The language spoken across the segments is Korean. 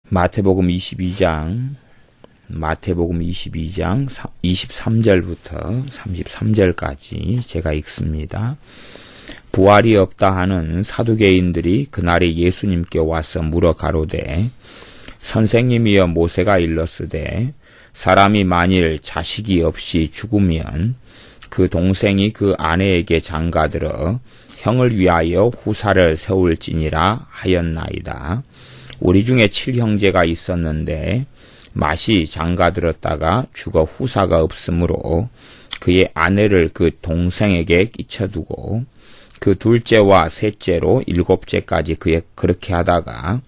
마태복음 22장 23절부터 33절까지 제가 읽습니다. 부활이 없다 하는 사두개인들이 그날에 예수님께 와서 물어 가로되 선생님이여 모세가 일렀으되 사람이 만일 자식이 없이 죽으면 그 동생이 그 아내에게 장가들어 형을 위하여 후사를 세울지니라 하였나이다. 우리 중에 7형제가 있었는데 맏이 장가들었다가 죽어 후사가 없으므로 그의 아내를 그 동생에게 끼쳐두고 그 둘째와 셋째로 7째까지 그렇게 하다가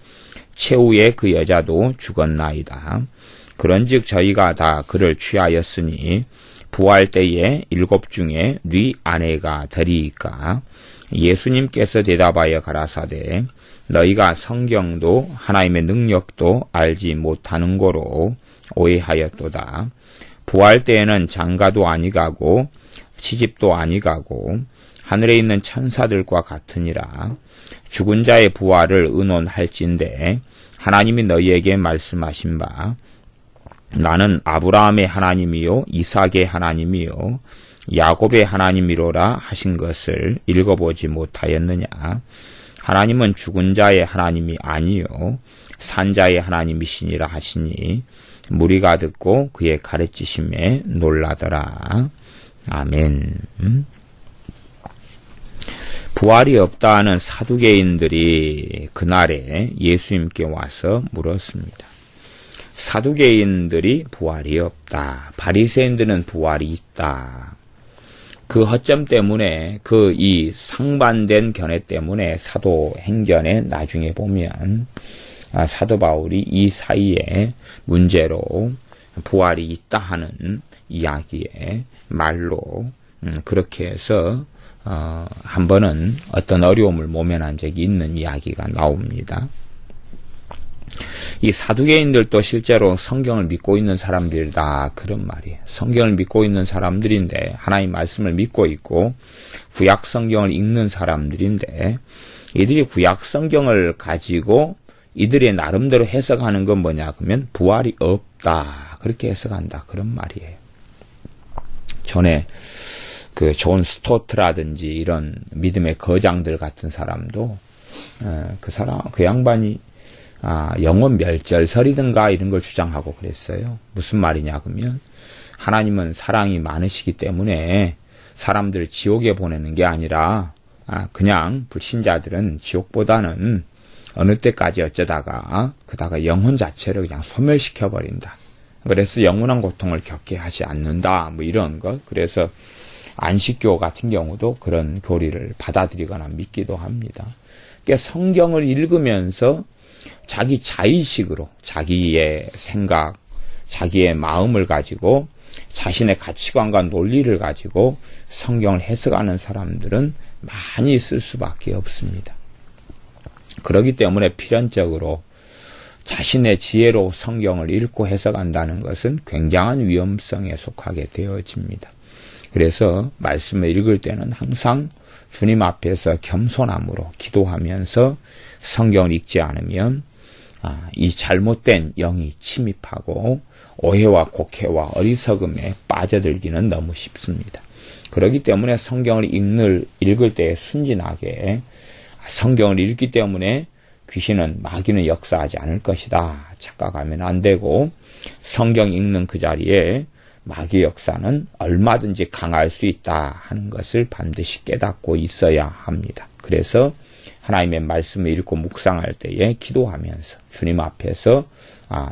최후에 그 여자도 죽었나이다. 그런즉 저희가 다 그를 취하였으니 부활 때에 7 중에 네 아내가 되리이까. 예수님께서 대답하여 가라사대 너희가 성경도 하나님의 능력도 알지 못하는 거로 오해하였도다. 부활 때에는 장가도 아니가고 시집도 아니가고 하늘에 있는 천사들과 같으니라. 죽은 자의 부활을 의논할진대 하나님이 너희에게 말씀하신 바 나는 아브라함의 하나님이요 이삭의 하나님이요 야곱의 하나님이로라 하신 것을 읽어보지 못하였느냐. 하나님은 죽은 자의 하나님이 아니요 산 자의 하나님이시니라 하시니 무리가 듣고 그의 가르치심에 놀라더라. 아멘. 부활이 없다 하는 사두개인들이 그날에 예수님께 와서 물었습니다. 사두개인들이 부활이 없다. 바리새인들은 부활이 있다. 그 허점 때문에 이 상반된 견해 때문에 사도행전에 나중에 보면 사도 바울이 이 사이에 문제로 부활이 있다 하는 이야기에 말로 그렇게 해서 한 번은 어떤 어려움을 모면한 적이 있는 이야기가 나옵니다. 이 사두개인들도 실제로 성경을 믿고 있는 사람들이다 그런 말이에요. 성경을 믿고 있는 사람들인데 하나님 말씀을 믿고 있고 구약 성경을 읽는 사람들인데 이들이 구약 성경을 가지고 이들의 나름대로 해석하는 건 뭐냐 그러면 부활이 없다 그렇게 해석한다 그런 말이에요. 전에 그 존 스토트라든지 이런 믿음의 거장들 같은 사람도 그 양반이 영원 멸절설이든가 이런 걸 주장하고 그랬어요. 무슨 말이냐 그러면 하나님은 사랑이 많으시기 때문에 사람들을 지옥에 보내는 게 아니라 그냥 불신자들은 지옥보다는 어느 때까지 어쩌다가 그다가 영혼 자체를 그냥 소멸시켜버린다. 그래서 영원한 고통을 겪게 하지 않는다. 뭐 이런 것. 그래서 안식교 같은 경우도 그런 교리를 받아들이거나 믿기도 합니다. 그러니까 성경을 읽으면서 자기 자의식으로 자기의 생각, 자기의 마음을 가지고 자신의 가치관과 논리를 가지고 성경을 해석하는 사람들은 많이 있을 수밖에 없습니다. 그렇기 때문에 필연적으로 자신의 지혜로 성경을 읽고 해석한다는 것은 굉장한 위험성에 속하게 되어집니다. 그래서 말씀을 읽을 때는 항상 주님 앞에서 겸손함으로 기도하면서 성경을 읽지 않으면 이 잘못된 영이 침입하고 오해와 곡해와 어리석음에 빠져들기는 너무 쉽습니다. 그렇기 때문에 성경을 읽을 때 순진하게 성경을 읽기 때문에 귀신은 마귀는 역사하지 않을 것이다 착각하면 안 되고 성경 읽는 그 자리에 마귀 역사는 얼마든지 강할 수 있다 하는 것을 반드시 깨닫고 있어야 합니다. 그래서 하나님의 말씀을 읽고 묵상할 때에 기도하면서 주님 앞에서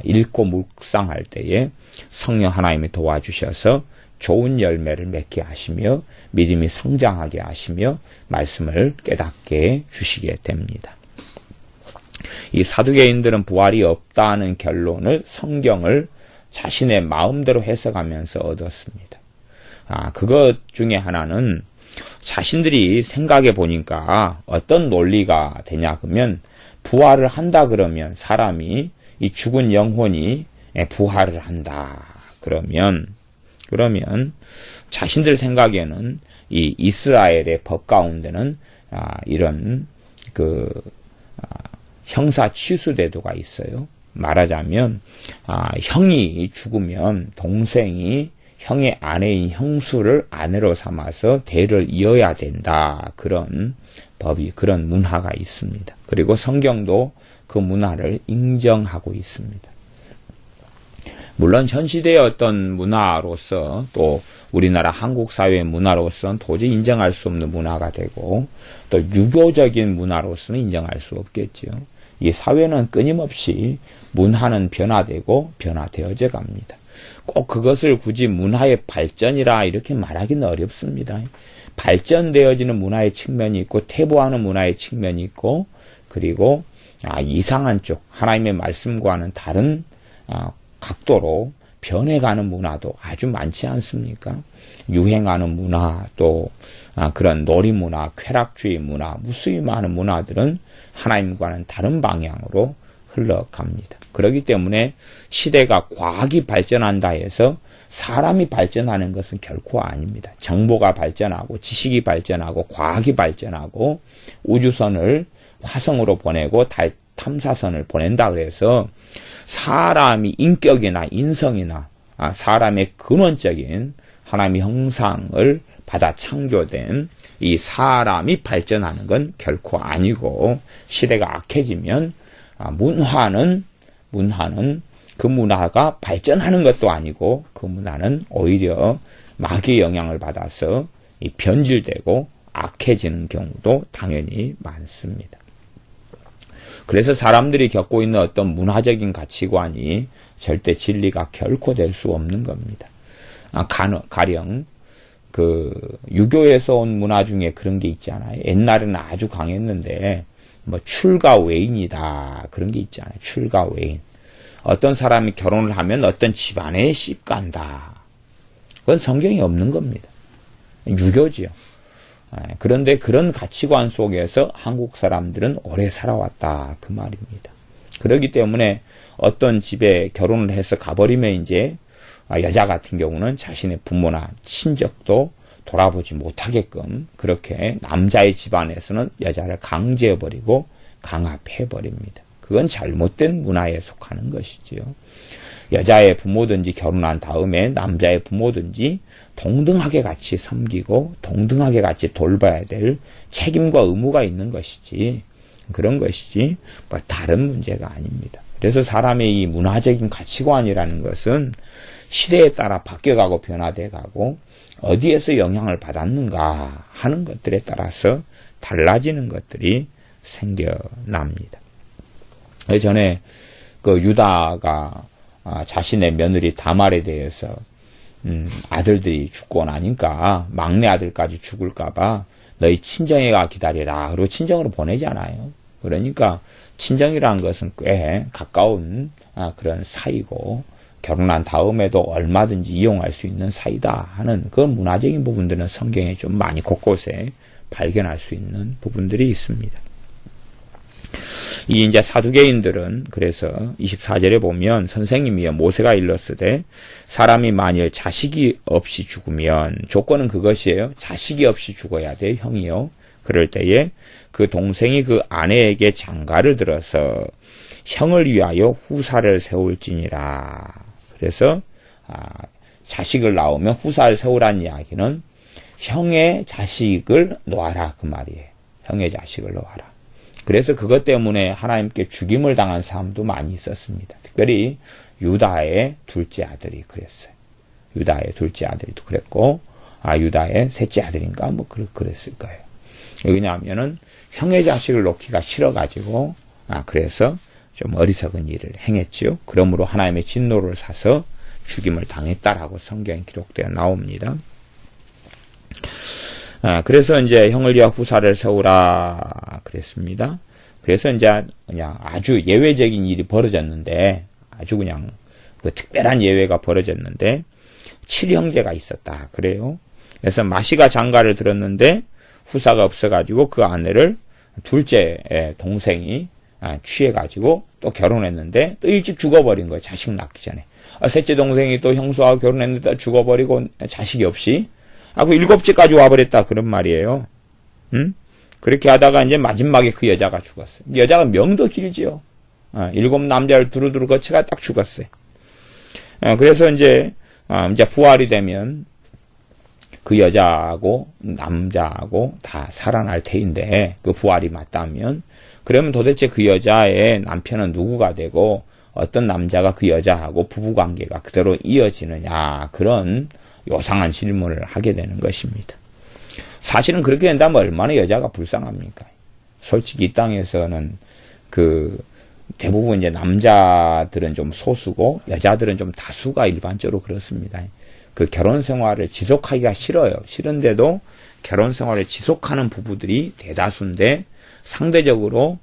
읽고 묵상할 때에 성령 하나님이 도와주셔서 좋은 열매를 맺게 하시며 믿음이 성장하게 하시며 말씀을 깨닫게 주시게 됩니다. 이 사두개인들은 부활이 없다는 결론을 성경을 자신의 마음대로 해석하면서 얻었습니다. 그것 중에 하나는 자신들이 생각해 보니까 어떤 논리가 되냐 그러면 부활을 한다 그러면 사람이 이 죽은 영혼이 부활을 한다 그러면 자신들 생각에는 이 이스라엘의 법 가운데는 이런 형사 취수 제도가 있어요. 말하자면 형이 죽으면 동생이 형의 아내인 형수를 아내로 삼아서 대를 이어야 된다. 그런 법이, 그런 문화가 있습니다. 그리고 성경도 그 문화를 인정하고 있습니다. 물론 현 시대의 어떤 문화로서 또 우리나라 한국 사회의 문화로서는 도저히 인정할 수 없는 문화가 되고 또 유교적인 문화로서는 인정할 수 없겠죠. 이 사회는 끊임없이 문화는 변화되고 변화되어져 갑니다. 꼭 그것을 굳이 문화의 발전이라 이렇게 말하기는 어렵습니다. 발전되어지는 문화의 측면이 있고 퇴보하는 문화의 측면이 있고 그리고 이상한 쪽 하나님의 말씀과는 다른 각도로 변해가는 문화도 아주 많지 않습니까? 유행하는 문화 또 그런 놀이문화, 쾌락주의 문화, 무수히 많은 문화들은 하나님과는 다른 방향으로 흘러갑니다. 그렇기 때문에 시대가 과학이 발전한다 해서 사람이 발전하는 것은 결코 아닙니다. 정보가 발전하고 지식이 발전하고 과학이 발전하고 우주선을 화성으로 보내고 달 탐사선을 보낸다 그래서 사람이 인격이나 인성이나 사람의 근원적인 하나님의 형상을 받아 창조된 이 사람이 발전하는 건 결코 아니고 시대가 악해지면 문화는 그 문화가 발전하는 것도 아니고 그 문화는 오히려 마귀의 영향을 받아서 변질되고 악해지는 경우도 당연히 많습니다. 그래서 사람들이 겪고 있는 어떤 문화적인 가치관이 절대 진리가 결코 될 수 없는 겁니다. 가령 유교에서 온 문화 중에 그런 게 있잖아요. 옛날에는 아주 강했는데 출가 외인이다 그런 게 있잖아요. 출가 외인. 어떤 사람이 결혼을 하면 어떤 집안에 씹간다. 그건 성경에 없는 겁니다. 유교지요. 그런데 그런 가치관 속에서 한국 사람들은 오래 살아왔다 그 말입니다. 그렇기 때문에 어떤 집에 결혼을 해서 가버리면 이제 여자 같은 경우는 자신의 부모나 친족도 돌아보지 못하게끔 그렇게 남자의 집안에서는 여자를 강제해버리고 강압해버립니다. 그건 잘못된 문화에 속하는 것이지요. 여자의 부모든지 결혼한 다음에 남자의 부모든지 동등하게 같이 섬기고 동등하게 같이 돌봐야 될 책임과 의무가 있는 것이지 그런 것이지 다른 문제가 아닙니다. 그래서 사람의 이 문화적인 가치관이라는 것은 시대에 따라 바뀌어가고 변화돼가고 어디에서 영향을 받았는가 하는 것들에 따라서 달라지는 것들이 생겨납니다. 전에 유다가 자신의 며느리 다말에 대해서 아들들이 죽고 나니까 막내 아들까지 죽을까봐 너희 친정애가 기다리라 그리고 친정으로 보내잖아요. 그러니까 친정이라는 것은 꽤 가까운 그런 사이고 결혼한 다음에도 얼마든지 이용할 수 있는 사이다 하는 그런 문화적인 부분들은 성경에 좀 많이 곳곳에 발견할 수 있는 부분들이 있습니다. 이 이제 사두개인들은 그래서 24절에 보면 선생님이여 모세가 일렀으되 사람이 만일 자식이 없이 죽으면 조건은 그것이에요. 자식이 없이 죽어야 돼 형이요. 그럴 때에 그 동생이 그 아내에게 장가를 들어서 형을 위하여 후사를 세울지니라. 그래서 자식을 낳으면 후사를 세우라는 이야기는 형의 자식을 놓아라 그 말이에요. 형의 자식을 놓아라. 그래서 그것 때문에 하나님께 죽임을 당한 사람도 많이 있었습니다. 특별히 유다의 둘째 아들이 그랬어요. 유다의 둘째 아들도 그랬고, 유다의 셋째 아들인가 그랬을 거예요. 왜냐하면은 형의 자식을 놓기가 싫어가지고, 그래서 좀 어리석은 일을 행했죠. 그러므로 하나님의 진노를 사서 죽임을 당했다라고 성경에 기록되어 나옵니다. 그래서 이제 형을 위하여 후사를 세우라 그랬습니다. 그래서 이제 그냥 아주 예외적인 일이 벌어졌는데, 아주 그냥 특별한 예외가 벌어졌는데, 7형제가 있었다. 그래요. 그래서 마시가 장가를 들었는데, 후사가 없어가지고 그 아내를 둘째 동생이 취해가지고 또 결혼했는데, 또 일찍 죽어버린 거예요. 자식 낳기 전에. 셋째 동생이 또 형수하고 결혼했는데 또 죽어버리고 자식이 없이. 그 일곱째까지 와버렸다. 그런 말이에요. 그렇게 하다가 이제 마지막에 그 여자가 죽었어요. 여자가 명도 길지요. 7 남자를 두루두루 거쳐가 딱 죽었어요. 그래서 이제 부활이 되면 그 여자하고 남자하고 다 살아날 테인데, 그 부활이 맞다면, 그러면 도대체 그 여자의 남편은 누구가 되고, 어떤 남자가 그 여자하고 부부관계가 그대로 이어지느냐, 그런 요상한 질문을 하게 되는 것입니다. 사실은 그렇게 된다면 얼마나 여자가 불쌍합니까? 솔직히 이 땅에서는 대부분 이제 남자들은 좀 소수고 여자들은 좀 다수가 일반적으로 그렇습니다. 그 결혼 생활을 지속하기가 싫어요. 싫은데도 결혼 생활을 지속하는 부부들이 대다수인데, 상대적으로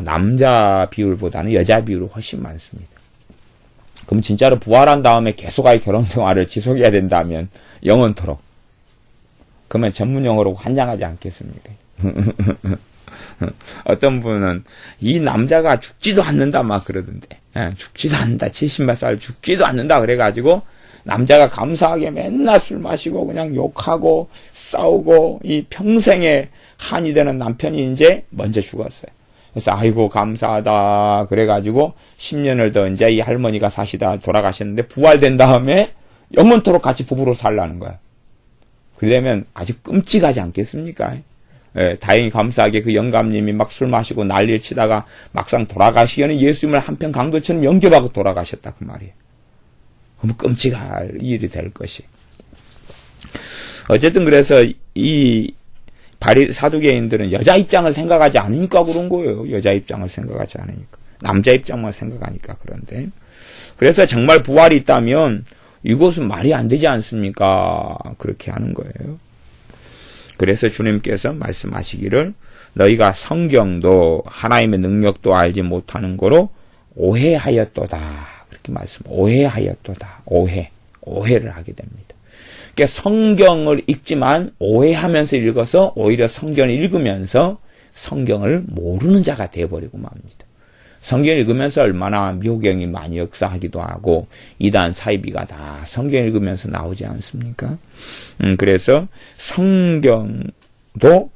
남자 비율보다는 여자 비율이 훨씬 많습니다. 그럼 진짜로 부활한 다음에 계속하게 결혼 생활을 지속해야 된다면 영원토록, 그러면 전문 용어로 환장하지 않겠습니까? 어떤 분은 이 남자가 죽지도 않는다 막 그러던데, 죽지도 않는다, 70몇 살 죽지도 않는다 그래가지고 남자가 감사하게 맨날 술 마시고 그냥 욕하고 싸우고 이 평생의 한이 되는 남편이 이제 먼저 죽었어요. 그래서 아이고 감사하다 그래가지고 10년을 더 이제 이 할머니가 사시다 돌아가셨는데, 부활된 다음에 영원토록 같이 부부로 살라는 거야. 그러려면 아주 끔찍하지 않겠습니까? 다행히 감사하게 그 영감님이 막 술 마시고 난리를 치다가 막상 돌아가시기에는 예수님을 한편 강도처럼 영접하고 돌아가셨다 그 말이에요. 그럼 끔찍할 일이 될 것이. 어쨌든 그래서 이 사두개인들은 여자 입장을 생각하지 않으니까 그런 거예요. 여자 입장을 생각하지 않으니까. 남자 입장만 생각하니까. 그런데 그래서 정말 부활이 있다면 이것은 말이 안 되지 않습니까? 그렇게 하는 거예요. 그래서 주님께서 말씀하시기를 너희가 성경도 하나님의 능력도 알지 못하는 거로 오해하였도다. 그렇게 오해하였도다. 오해를 하게 됩니다. 그러니까 성경을 읽지만 오해하면서 읽어서 오히려 성경을 읽으면서 성경을 모르는 자가 되어버리고 맙니다. 성경을 읽으면서 얼마나 묘경이 많이 역사하기도 하고 이단 사이비가 다 성경 읽으면서 나오지 않습니까? 그래서 성경도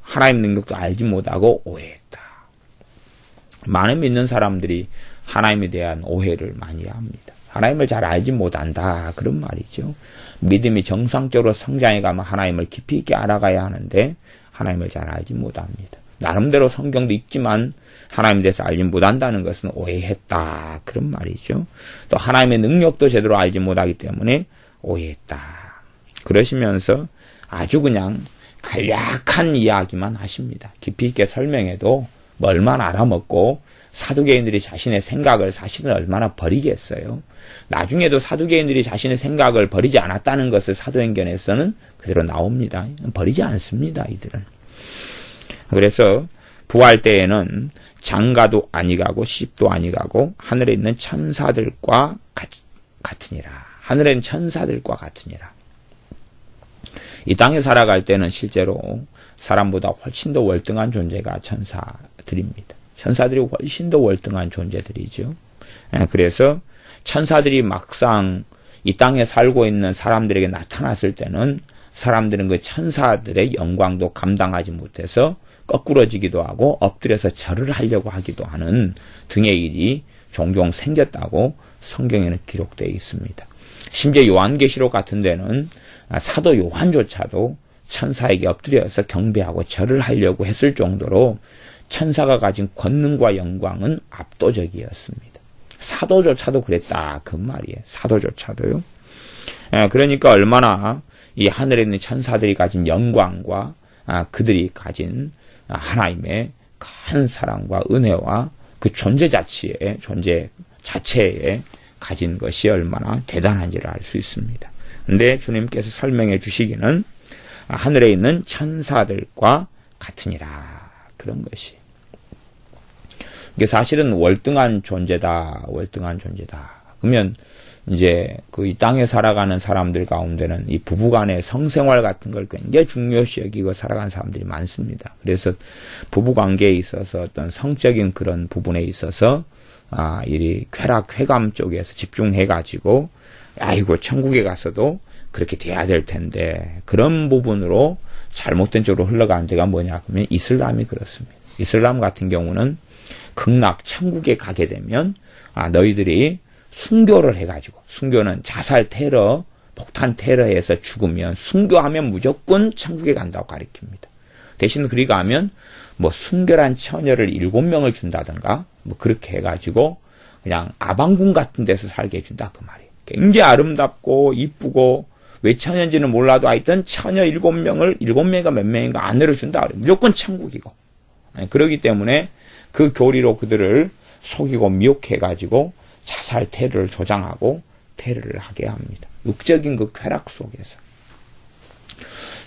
하나님 능력도 알지 못하고 오해했다. 많은 믿는 사람들이 하나님에 대한 오해를 많이 합니다. 하나님을 잘 알지 못한다, 그런 말이죠. 믿음이 정상적으로 성장해 가면 하나님을 깊이 있게 알아가야 하는데 하나님을 잘 알지 못합니다. 나름대로 성경도 읽지만 하나님에 대해서 알지 못한다는 것은 오해했다, 그런 말이죠. 또 하나님의 능력도 제대로 알지 못하기 때문에 오해했다. 그러시면서 아주 그냥 간략한 이야기만 하십니다. 깊이 있게 설명해도 얼마나 알아먹고 사두개인들이 자신의 생각을 사실은 얼마나 버리겠어요. 나중에도 사두개인들이 자신의 생각을 버리지 않았다는 것을 사도행전에서는 그대로 나옵니다. 버리지 않습니다, 이들은. 그래서 부활 때에는 장가도 아니가고 시집도 아니가고 하늘에 있는 천사들과 같으니라. 하늘에 있는 천사들과 같으니라. 이 땅에 살아갈 때는 실제로 사람보다 훨씬 더 월등한 존재가 천사들입니다. 천사들이 훨씬 더 월등한 존재들이죠. 그래서 천사들이 막상 이 땅에 살고 있는 사람들에게 나타났을 때는 사람들은 그 천사들의 영광도 감당하지 못해서 거꾸러지기도 하고 엎드려서 절을 하려고 하기도 하는 등의 일이 종종 생겼다고 성경에는 기록되어 있습니다. 심지어 요한계시록 같은 데는 사도 요한조차도 천사에게 엎드려서 경배하고 절을 하려고 했을 정도로 천사가 가진 권능과 영광은 압도적이었습니다. 사도조차도 그랬다, 그 말이에요. 사도조차도요. 그러니까 얼마나 이 하늘에 있는 천사들이 가진 영광과 그들이 가진 하나님의 큰 사랑과 은혜와 그 존재 자체에 가진 것이 얼마나 대단한지를 알 수 있습니다. 근데 주님께서 설명해 주시기는 하늘에 있는 천사들과 같으니라, 그런 것이. 이게 사실은 월등한 존재다. 그러면 이제 이 땅에 살아가는 사람들 가운데는 이 부부간의 성생활 같은 걸 굉장히 중요시 여기고 살아가는 사람들이 많습니다. 그래서 부부관계에 있어서 어떤 성적인 그런 부분에 있어서 이 쾌감 쪽에서 집중해가지고 아이고 천국에 가서도 그렇게 돼야 될 텐데 그런 부분으로 잘못된 쪽으로 흘러가는 데가 뭐냐 그러면 이슬람이 그렇습니다. 이슬람 같은 경우는 극락 천국에 가게 되면 너희들이 순교를 해가지고, 순교는 자살 테러, 폭탄 테러에서 죽으면 순교하면 무조건 천국에 간다고 가르칩니다. 대신 그리가 하면 뭐 순결한 처녀를 7명을 준다든가 뭐 그렇게 해가지고 그냥 아방궁 같은 데서 살게 해준다 그 말이에요. 굉장히 아름답고 이쁘고 왜 처녀인지는 몰라도 하여튼 처녀 7명을 7명인가 몇 명인가 아내로 준다 그래요. 무조건 천국이고. 그러기 때문에 그 교리로 그들을 속이고 미혹해가지고 자살 테러를 조장하고 테러를 하게 합니다. 육적인 그 쾌락 속에서.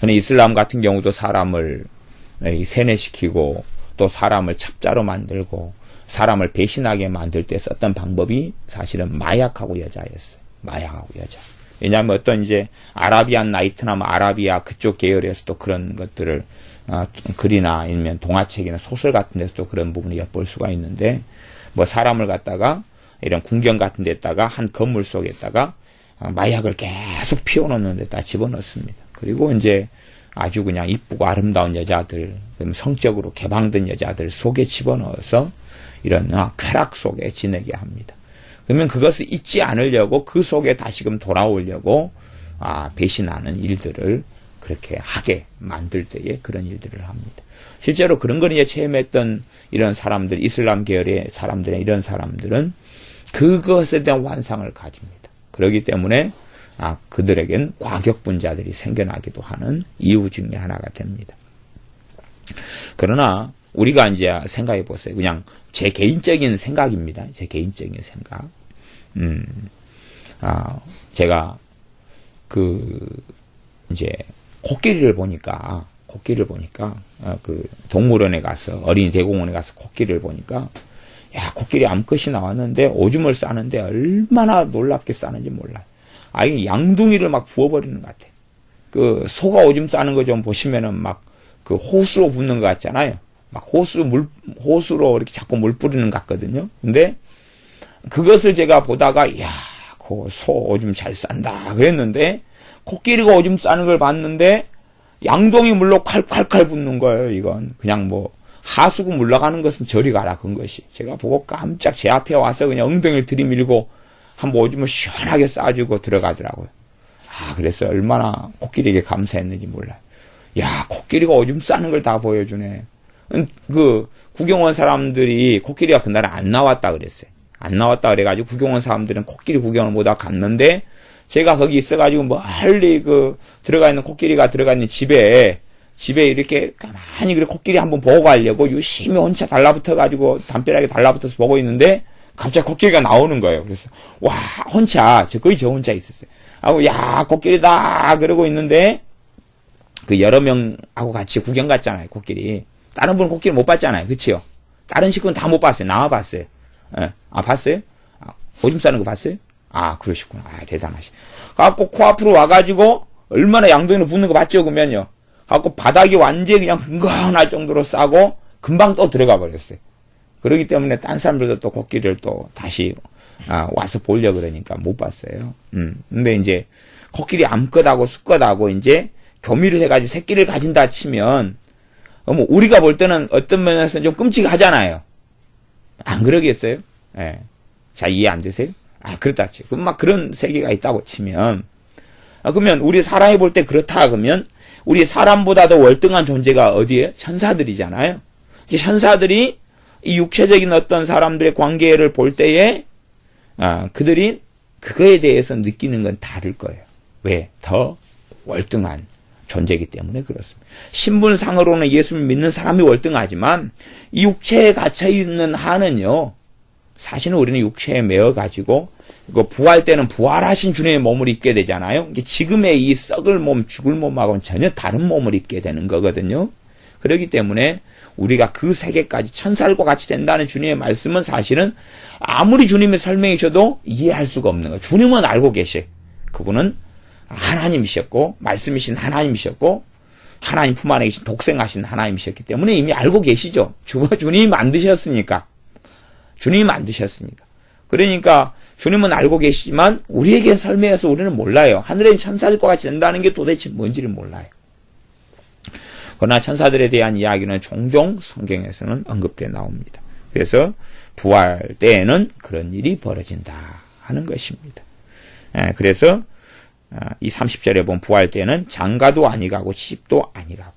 이슬람 같은 경우도 사람을 세뇌시키고 또 사람을 첩자로 만들고 사람을 배신하게 만들 때 썼던 방법이 사실은 마약하고 여자였어요. 마약하고 여자. 왜냐하면 어떤 이제 아라비안 나이트나 뭐 아라비아 그쪽 계열에서도 그런 것들을 글이나 아니면 동화책이나 소설 같은 데서도 그런 부분을 엿볼 수가 있는데 뭐 사람을 갖다가 이런 궁전 같은 데다가 한 건물 속에다가 마약을 계속 피워놓는 데다 집어넣습니다. 그리고 이제 아주 그냥 이쁘고 아름다운 여자들, 성적으로 개방된 여자들 속에 집어넣어서 이런 쾌락 속에 지내게 합니다. 그러면 그것을 잊지 않으려고 그 속에 다시금 돌아오려고 배신하는 일들을 그렇게 하게 만들 때에 그런 일들을 합니다. 실제로 그런 걸 이제 체험했던 이런 사람들, 이슬람 계열의 사람들의 이런 사람들은 그것에 대한 환상을 가집니다. 그렇기 때문에 그들에겐 과격분자들이 생겨나기도 하는 이유 중에 하나가 됩니다. 그러나 우리가 이제 생각해 보세요. 그냥 제 개인적인 생각입니다. 제 개인적인 생각. 제가 이제 코끼리를 보니까 그 동물원에 가서 어린이 대공원에 가서 코끼리를 보니까 코끼리 암컷이 나왔는데 오줌을 싸는데 얼마나 놀랍게 싸는지 몰라요. 이게 양둥이를 막 부어버리는 것 같아. 그 소가 오줌 싸는 거 좀 보시면은 막 그 호수로 붓는 것 같잖아요. 막 호수로 이렇게 자꾸 물 뿌리는 것 같거든요. 근데 그것을 제가 보다가 그 소 오줌 잘 싼다 그랬는데 코끼리가 오줌 싸는 걸 봤는데 양동이 물로 콸콸콸 붓는 거예요. 이건 그냥 뭐 하수구 물러가는 것은 저리 가라 그런 것이. 제가 보고 깜짝 제 앞에 와서 그냥 엉덩이를 들이밀고 한번 오줌을 시원하게 싸주고 들어가더라고요. 그래서 얼마나 코끼리에게 감사했는지 몰라요. 코끼리가 오줌 싸는 걸 다 보여주네. 그 구경원 사람들이 코끼리가 그날 안 나왔다 그랬어요. 안 나왔다 그래가지고 구경원 사람들은 코끼리 구경을 못하고 갔는데 제가 거기 있어가지고 멀리 들어가 있는 코끼리가 들어가 있는 집에 이렇게 가만히 그래 코끼리 한번 보고 가려고 유심히 혼자 달라붙어가지고 담벼락에 달라붙어서 보고 있는데 갑자기 코끼리가 나오는 거예요. 그래서 혼자 거의 저 혼자 있었어요. 코끼리다 그러고 있는데 그 여러 명하고 같이 구경 갔잖아요. 코끼리. 다른 분은 코끼리 못 봤잖아요. 그치요? 다른 식구는 다 못 봤어요. 나만 봤어요. 봤어요? 오줌 싸는 거 봤어요? 그러시구나. 대단하시. 갖고 코앞으로 와가지고 얼마나 양동이를 붓는 거 봤죠? 그러면요. 갖고 바닥이 완전히 그냥 흥건할 정도로 싸고 금방 또 들어가 버렸어요. 그렇기 때문에 딴 사람들도 또 코끼리를 또 다시 와서 보려고 그러니까 못 봤어요. 근데 이제 코끼리 암컷하고 수컷하고 이제 교미를 해가지고 새끼를 가진다 치면 우리가 볼 때는 어떤 면에서는 좀 끔찍하잖아요. 안 그러겠어요? 자, 이해 안 되세요? 그렇다 치. 그럼 막 그런 세계가 있다고 치면 그러면 우리 사람이 볼 때 그렇다 그러면 우리 사람보다도 월등한 존재가 어디에? 천사들이잖아요. 천사들이 이 육체적인 어떤 사람들의 관계를 볼 때에 그들이 그거에 대해서 느끼는 건 다를 거예요. 왜? 더 월등한 존재이기 때문에 그렇습니다. 신분상으로는 예수를 믿는 사람이 월등하지만 이 육체에 갇혀있는 한은요. 사실은 우리는 육체에 매어가지고 부활 때는 부활하신 주님의 몸을 입게 되잖아요. 지금의 이 썩을 몸, 죽을 몸하고는 전혀 다른 몸을 입게 되는 거거든요. 그렇기 때문에 우리가 그 세계까지 천사들과 같이 된다는 주님의 말씀은 사실은 아무리 주님이 설명해 줘도 이해할 수가 없는 거예요. 주님은 알고 계셔. 그분은 하나님이셨고 말씀이신 하나님이셨고 하나님 품 안에 계신 독생하신 하나님이셨기 때문에 이미 알고 계시죠. 주님이 만드셨으니까. 그러니까 주님은 알고 계시지만 우리에게 설명해서 우리는 몰라요. 하늘에 천사들과 같이 된다는 게 도대체 뭔지를 몰라요. 그러나 천사들에 대한 이야기는 종종 성경에서는 언급되어 나옵니다. 그래서 부활 때에는 그런 일이 벌어진다 하는 것입니다. 그래서 이 30절에 보면 부활 때에는 장가도 아니가고 집도 아니가고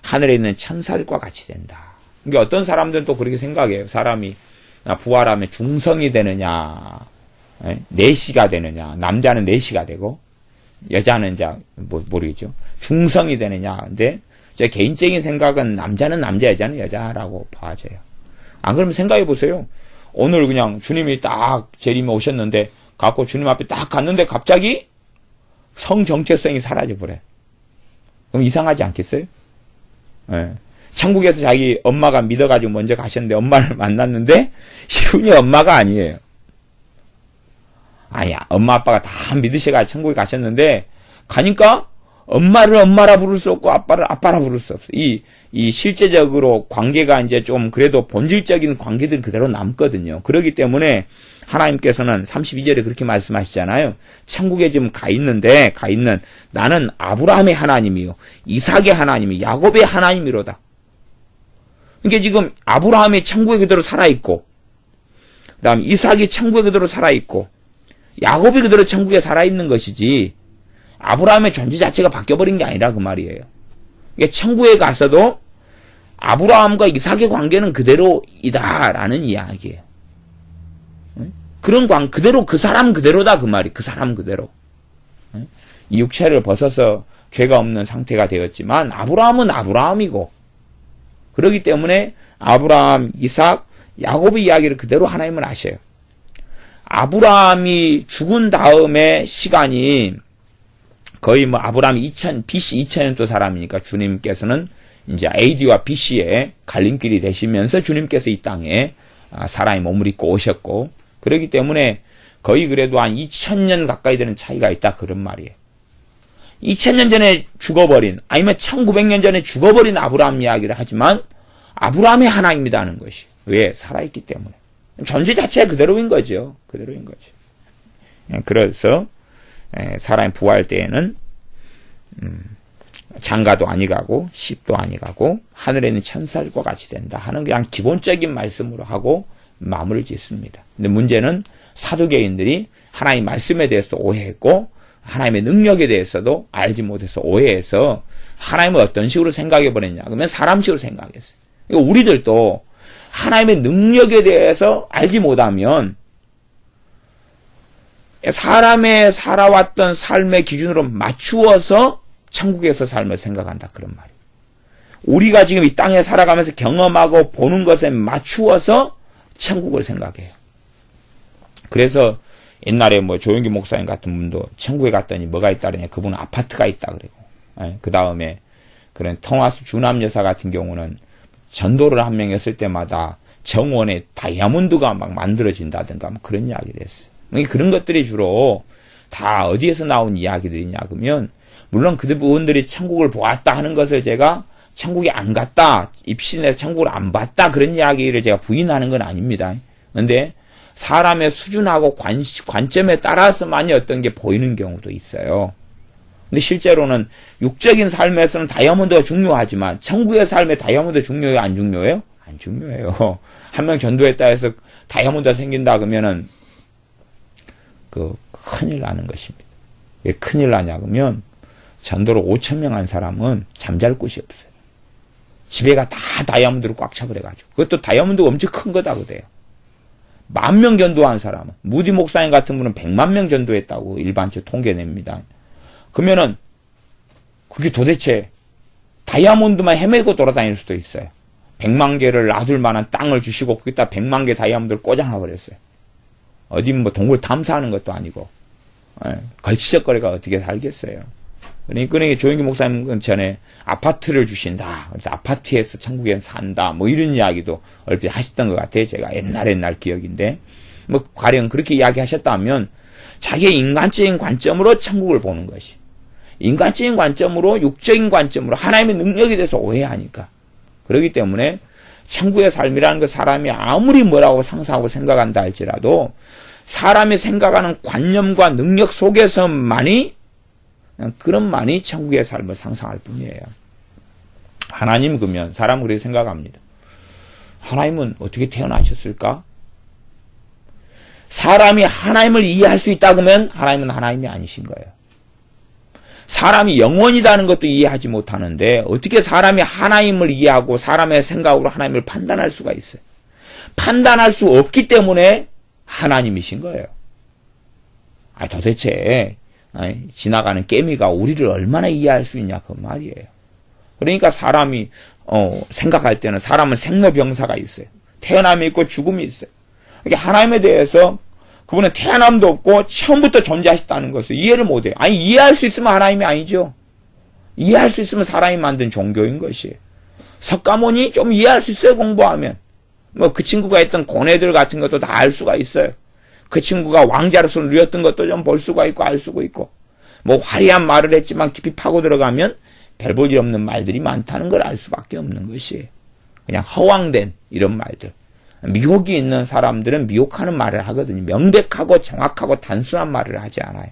하늘에 있는 천사들과 같이 된다. 그러니까 어떤 사람들은 또 그렇게 생각해요. 사람이 부활하면 중성이 되느냐, 내시가 되느냐, 남자는 내시가 되고 여자는 이제 모르겠죠. 중성이 되느냐. 근데 제 개인적인 생각은 남자는 남자, 여자는 여자라고 봐져요. 안 그러면 생각해 보세요. 오늘 그냥 주님이 딱 재림에 오셨는데 갖고 주님 앞에 딱 갔는데 갑자기 성 정체성이 사라져 버려. 그럼 이상하지 않겠어요? 천국에서 자기 엄마가 믿어가지고 먼저 가셨는데 엄마를 만났는데 이분이 엄마가 아니에요. 아니야. 엄마 아빠가 다 믿으셔가지고 천국에 가셨는데 가니까 엄마를 엄마라 부를 수 없고 아빠를 아빠라 부를 수 없어. 이 실제적으로 관계가 이제 좀 그래도 본질적인 관계들은 그대로 남거든요. 그렇기 때문에 하나님께서는 32절에 그렇게 말씀하시잖아요. 천국에 지금 가 있는 나는 아브라함의 하나님이요, 이삭의 하나님이, 야곱의 하나님이로다. 그러니까 지금 아브라함이 천국에 그대로 살아있고, 그 다음 이삭이 천국에 그대로 살아있고, 야곱이 그대로 천국에 살아있는 것이지, 아브라함의 존재 자체가 바뀌어버린 게 아니라 그 말이에요. 그러니까 천국에 가서도 아브라함과 이삭의 관계는 그대로이다라는 이야기예요. 그런 그대로, 그 사람 그대로다 그 말이. 그 사람 그대로. 이 육체를 벗어서 죄가 없는 상태가 되었지만 아브라함은 아브라함이고, 그렇기 때문에 아브라함, 이삭, 야곱의 이야기를 그대로 하나님은 아셔요. 아브라함이 죽은 다음에 시간이 거의 아브라함이 BC 2000년도 사람이니까 주님께서는 이제 AD와 BC의 갈림길이 되시면서 주님께서 이 땅에 사람의 몸을 입고 오셨고, 그렇기 때문에 거의 그래도 한 2000년 가까이 되는 차이가 있다 그런 말이에요. 2000년 전에 죽어버린, 아니면 1900년 전에 죽어버린 아브라함 이야기를 하지만 아브라함의 하나님이다 하는 것이. 왜? 살아있기 때문에. 존재 자체가 그대로인 거죠. 그대로인 거죠. 그래서 사람이 부활 때에는 장가도 아니가고 십도 아니가고 하늘에 있는 천사들과 같이 된다 하는 그냥 기본적인 말씀으로 하고 마무리를 짓습니다. 근데 문제는 사두개인들이 하나님 말씀에 대해서 오해했고 하나님의 능력에 대해서도 알지 못해서 오해해서 하나님을 어떤 식으로 생각해 버렸냐 그러면 사람식으로 생각했어요. 그러니까 우리들도 하나님의 능력에 대해서 알지 못하면 사람의 살아왔던 삶의 기준으로 맞추어서 천국에서 삶을 생각한다 그런 말이에요. 우리가 지금 이 땅에 살아가면서 경험하고 보는 것에 맞추어서 천국을 생각해요. 그래서 옛날에 조영기 목사님 같은 분도 천국에 갔더니 뭐가 있다 그러냐, 그분은 아파트가 있다 그러고, 그 다음에 그런 토마스 주남 여사 같은 경우는 전도를 한 명 했을 때마다 정원에 다이아몬드가 막 만들어진다든가 그런 이야기를 했어요. 그런 것들이 주로 다 어디에서 나온 이야기들이냐 그러면, 물론 그분들이 천국을 보았다 하는 것을 제가 천국에 안 갔다, 입신해서 천국을 안 봤다 그런 이야기를 제가 부인하는 건 아닙니다. 그런데 사람의 수준하고 관점에 따라서만이 어떤 게 보이는 경우도 있어요. 근데 실제로는 육적인 삶에서는 다이아몬드가 중요하지만 천국의 삶에 다이아몬드 중요해요? 안 중요해요? 안 중요해요. 한 명 전도했다 해서 다이아몬드가 생긴다 그러면은 큰일 나는 것입니다. 왜 큰일 나냐 그러면 전도로 5,000명 한 사람은 잠잘 곳이 없어요. 집에가 다 다이아몬드로 꽉 차버려가지고. 그것도 다이아몬드가 엄청 큰 거다 그래요. 10,000명 전도한 사람은, 무디 목사님 같은 분은 100만 명 전도했다고 일반적으로 통계냅니다. 그러면은 그게 도대체 다이아몬드만 헤매고 돌아다닐 수도 있어요. 100만 개를 놔둘 만한 땅을 주시고 거기다 100만 개 다이아몬드를 꽂아놔 버렸어요. 어디 동굴 탐사하는 것도 아니고 걸치적거리가 어떻게 살겠어요. 그러니까 조영기 목사님은 전에 아파트를 주신다. 그래서 아파트에서 천국에 산다. 이런 이야기도 얼핏 하셨던 것 같아요. 제가 옛날 기억인데. 가령 그렇게 이야기하셨다면 자기의 인간적인 관점으로 천국을 보는 것이. 인간적인 관점으로, 육적인 관점으로 하나님의 능력에 대해서 오해하니까. 그렇기 때문에 천국의 삶이라는 것 사람이 아무리 뭐라고 상상하고 생각한다 할지라도 사람이 생각하는 관념과 능력 속에서만이 그런만이 천국의 삶을 상상할 뿐이에요. 하나님 그러면 사람은 그렇게 생각합니다. 하나님은 어떻게 태어나셨을까? 사람이 하나님을 이해할 수 있다 그러면 하나님은 하나님이 아니신 거예요. 사람이 영원이라는 것도 이해하지 못하는데 어떻게 사람이 하나님을 이해하고 사람의 생각으로 하나님을 판단할 수가 있어요? 판단할 수 없기 때문에 하나님이신 거예요. 도대체 지나가는 깨미가 우리를 얼마나 이해할 수 있냐 그 말이에요. 그러니까 사람이 생각할 때는 사람은 생로병사가 있어요. 태어남이 있고 죽음이 있어요. 그러니까 하나님에 대해서 그분은 태어남도 없고 처음부터 존재하셨다는 것을 이해를 못해요. 이해할 수 있으면 하나님이 아니죠. 이해할 수 있으면 사람이 만든 종교인 것이에요. 석가모니 좀 이해할 수 있어요, 공부하면. 그 친구가 했던 고뇌들 같은 것도 다 알 수가 있어요. 그 친구가 왕자로서 누렸던 것도 좀 볼 수가 있고 알 수가 있고. 화려한 말을 했지만 깊이 파고 들어가면 별 볼 일 없는 말들이 많다는 걸 알 수밖에 없는 것이에요. 그냥 허황된 이런 말들. 미혹이 있는 사람들은 미혹하는 말을 하거든요. 명백하고 정확하고 단순한 말을 하지 않아요.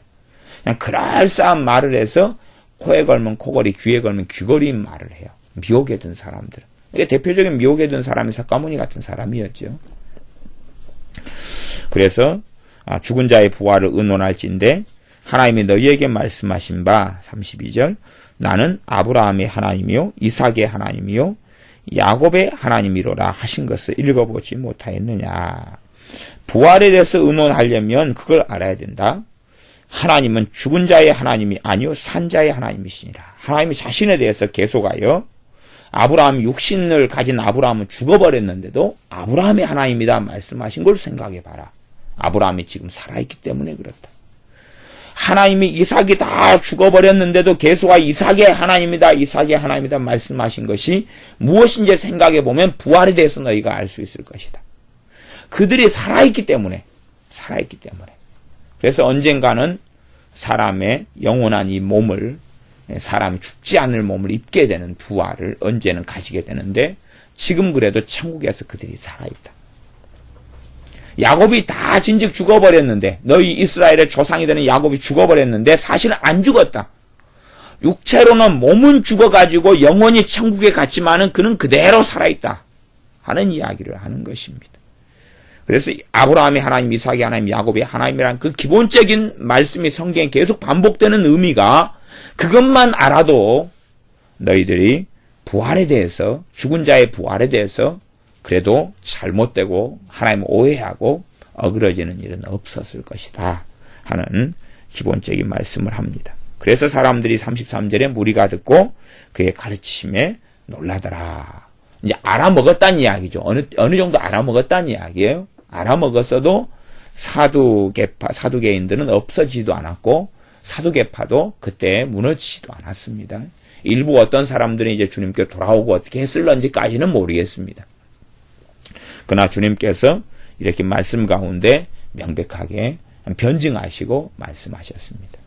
그냥 그럴싸한 말을 해서 코에 걸면 코걸이, 귀에 걸면 귀걸이인 말을 해요. 미혹에 든 사람들은. 이게 대표적인 미혹에 든 사람이 석가모니 같은 사람이었죠. 그래서 죽은 자의 부활을 의논할진대 하나님이 너희에게 말씀하신 바 32절 나는 아브라함의 하나님이요 이삭의 하나님이요 야곱의 하나님이로라 하신 것을 읽어보지 못하였느냐. 부활에 대해서 의논하려면 그걸 알아야 된다. 하나님은 죽은 자의 하나님이 아니요 산 자의 하나님이시니라. 하나님이 자신에 대해서 계속하여 아브라함 육신을 가진 아브라함은 죽어버렸는데도 아브라함의 하나님이다 말씀하신 걸 생각해봐라. 아브라함이 지금 살아있기 때문에 그렇다. 하나님이 이삭이 다 죽어버렸는데도 계속하 이삭의 하나님이다 이삭의 하나님이다 말씀하신 것이 무엇인지 생각해보면 부활에 대해서 너희가 알 수 있을 것이다. 그들이 살아있기 때문에 그래서 언젠가는 사람의 영원한 이 몸을 사람이 죽지 않을 몸을 입게 되는 부활을 언제는 가지게 되는데 지금 그래도 천국에서 그들이 살아있다. 야곱이 다 진즉 죽어버렸는데 너희 이스라엘의 조상이 되는 야곱이 죽어버렸는데 사실은 안 죽었다. 육체로는 몸은 죽어가지고 영원히 천국에 갔지만은 그는 그대로 살아있다 하는 이야기를 하는 것입니다. 그래서 아브라함의 하나님, 이삭의 하나님, 야곱의 하나님이라는 그 기본적인 말씀이 성경에 계속 반복되는 의미가 그것만 알아도 너희들이 부활에 대해서 죽은 자의 부활에 대해서 그래도 잘못되고 하나님을 오해하고 어그러지는 일은 없었을 것이다 하는 기본적인 말씀을 합니다. 그래서 사람들이 33절에 무리가 듣고 그의 가르치심에 놀라더라. 이제 알아먹었다는 이야기죠. 어느 정도 알아먹었다는 이야기예요. 알아먹었어도 사두개인들은 없어지지도 않았고 사두개파도 그때 무너지지도 않았습니다. 일부 어떤 사람들은 이제 주님께 돌아오고 어떻게 했을런지까지는 모르겠습니다. 그러나 주님께서 이렇게 말씀 가운데 명백하게 변증하시고 말씀하셨습니다.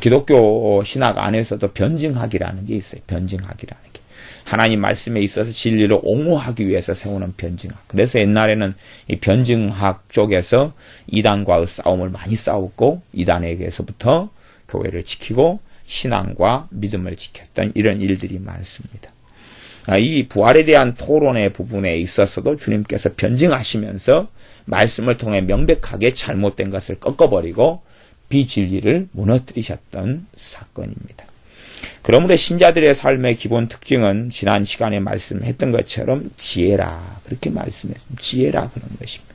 기독교 신학 안에서도 변증학이라는 게 있어요. 변증학이라는 게. 하나님 말씀에 있어서 진리를 옹호하기 위해서 세우는 변증학. 그래서 옛날에는 이 변증학 쪽에서 이단과의 싸움을 많이 싸웠고 이단에게서부터 교회를 지키고 신앙과 믿음을 지켰던 이런 일들이 많습니다. 이 부활에 대한 토론의 부분에 있어서도 주님께서 변증하시면서 말씀을 통해 명백하게 잘못된 것을 꺾어버리고 비진리를 무너뜨리셨던 사건입니다. 그러므로 신자들의 삶의 기본 특징은 지난 시간에 말씀했던 것처럼 지혜라 그렇게 말씀했습니다. 지혜라 그런 것입니다.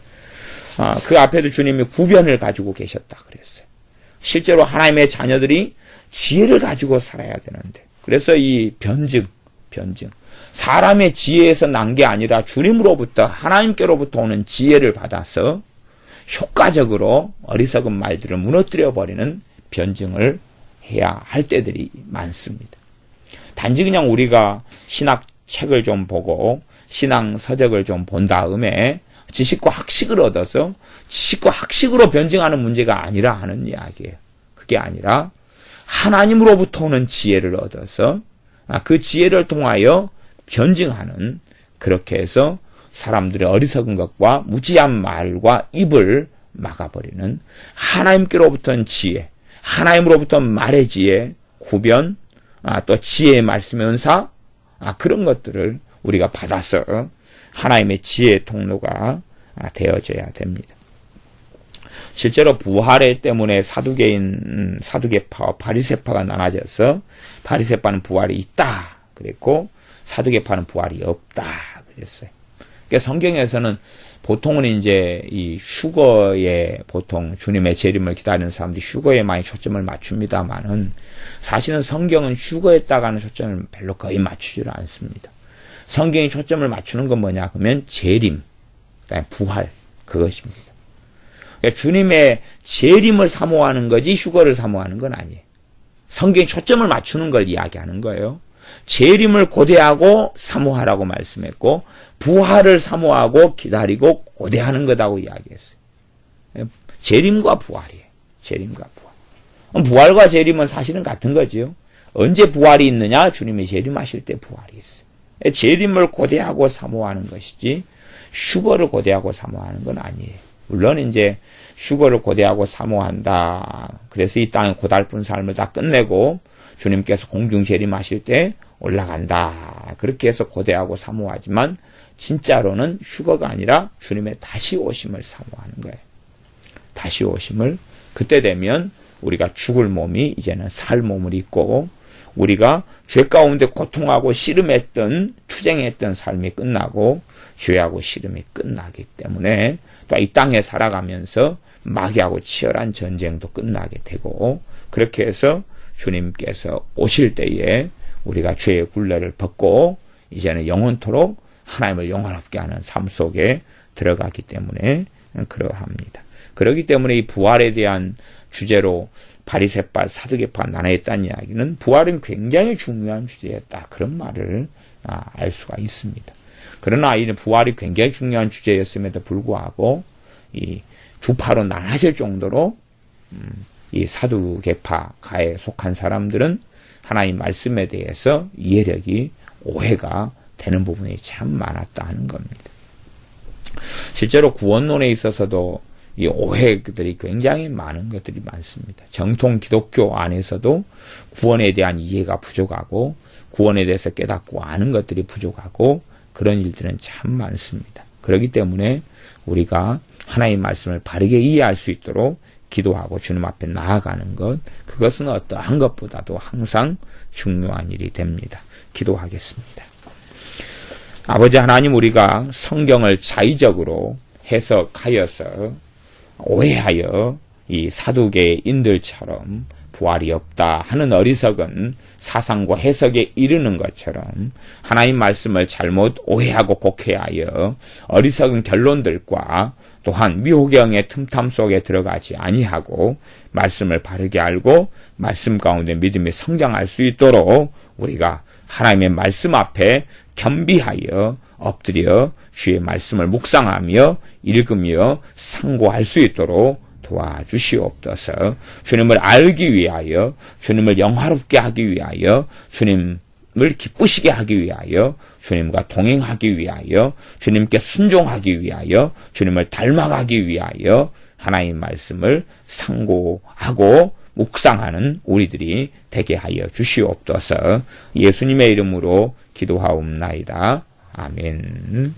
그 앞에도 주님이 구변을 가지고 계셨다 그랬어요. 실제로 하나님의 자녀들이 지혜를 가지고 살아야 되는데 그래서 이 변증 사람의 지혜에서 난 게 아니라 주님으로부터 하나님께로부터 오는 지혜를 받아서 효과적으로 어리석은 말들을 무너뜨려버리는 변증을 해야 할 때들이 많습니다. 단지 그냥 우리가 신학책을 좀 보고 신앙 서적을 좀 본 다음에 지식과 학식을 얻어서 지식과 학식으로 변증하는 문제가 아니라 하는 이야기예요. 그게 아니라 하나님으로부터 오는 지혜를 얻어서 그 지혜를 통하여 변증하는 그렇게 해서 사람들의 어리석은 것과 무지한 말과 입을 막아버리는 하나님께로부터는 지혜, 하나님으로부터 말의 지혜, 구변, 또 지혜의 말씀의 은사 그런 것들을 우리가 받아서 하나님의 지혜의 통로가 되어져야 됩니다. 실제로 부활의 때문에 사두개파와 바리새파가 나눠져서 바리새파는 부활이 있다 그랬고 사두개파는 부활이 없다 그랬어요. 그러니까 성경에서는 보통은 이제 이 휴거에 보통 주님의 재림을 기다리는 사람들이 휴거에 많이 초점을 맞춥니다만은 사실은 성경은 휴거에다가는 초점을 별로 거의 맞추지를 않습니다. 성경이 초점을 맞추는 건 뭐냐 그러면 재림, 그다음에 부활 그것입니다. 그러니까 주님의 재림을 사모하는 거지 휴거를 사모하는 건 아니에요. 성경이 초점을 맞추는 걸 이야기하는 거예요. 재림을 고대하고 사모하라고 말씀했고 부활을 사모하고 기다리고 고대하는 거다고 이야기했어요. 재림과 부활이에요. 재림과 부활. 부활과 재림은 사실은 같은 거지요. 언제 부활이 있느냐? 주님이 재림하실 때 부활이 있어요. 재림을 고대하고 사모하는 것이지 휴거를 고대하고 사모하는 건 아니에요. 물론 이제 휴거를 고대하고 사모한다. 그래서 이 땅의 고달픈 삶을 다 끝내고 주님께서 공중 재림하실 때 올라간다. 그렇게 해서 고대하고 사모하지만 진짜로는 휴거가 아니라 주님의 다시 오심을 사모하는 거예요. 다시 오심을 그때 되면 우리가 죽을 몸이 이제는 살 몸을 입고 우리가 죄 가운데 고통하고 씨름했던 투쟁했던 삶이 끝나고 죄하고 씨름이 끝나기 때문에 또 이 땅에 살아가면서 마귀하고 치열한 전쟁도 끝나게 되고 그렇게 해서 주님께서 오실 때에 우리가 죄의 굴레를 벗고 이제는 영원토록 하나님을 영원롭게 하는 삶 속에 들어가기 때문에 그러합니다. 그렇기 때문에 이 부활에 대한 주제로 바리새파, 사두개파 나눠있다는 이야기는 부활은 굉장히 중요한 주제였다. 그런 말을 알 수가 있습니다. 그러나 이 부활이 굉장히 중요한 주제였음에도 불구하고 이 두 파로 나눠질 정도로 이 사두개파가에 속한 사람들은 하나님 말씀에 대해서 이해력이 오해가 되는 부분이 참 많았다 하는 겁니다. 실제로 구원론에 있어서도 이 오해들이 굉장히 많은 것들이 많습니다. 정통 기독교 안에서도 구원에 대한 이해가 부족하고 구원에 대해서 깨닫고 아는 것들이 부족하고 그런 일들은 참 많습니다. 그렇기 때문에 우리가 하나님의 말씀을 바르게 이해할 수 있도록 기도하고 주님 앞에 나아가는 것, 그것은 어떠한 것보다도 항상 중요한 일이 됩니다. 기도하겠습니다. 아버지 하나님, 우리가 성경을 자의적으로 해석하여서 오해하여 이 사두개인들처럼 부활이 없다 하는 어리석은 사상과 해석에 이르는 것처럼 하나님 말씀을 잘못 오해하고 곡해하여 어리석은 결론들과 또한 미호경의 틈탐 속에 들어가지 아니하고 말씀을 바르게 알고 말씀 가운데 믿음이 성장할 수 있도록 우리가 하나님의 말씀 앞에 겸비하여 엎드려 주의 말씀을 묵상하며 읽으며 상고할 수 있도록 도와주시옵소서. 주님을 알기 위하여, 주님을 영화롭게 하기 위하여, 주님을 기쁘시게 하기 위하여, 주님과 동행하기 위하여, 주님께 순종하기 위하여, 주님을 닮아가기 위하여 하나님 말씀을 상고하고 묵상하는 우리들이 되게 하여 주시옵소서. 예수님의 이름으로 기도하옵나이다. 아멘.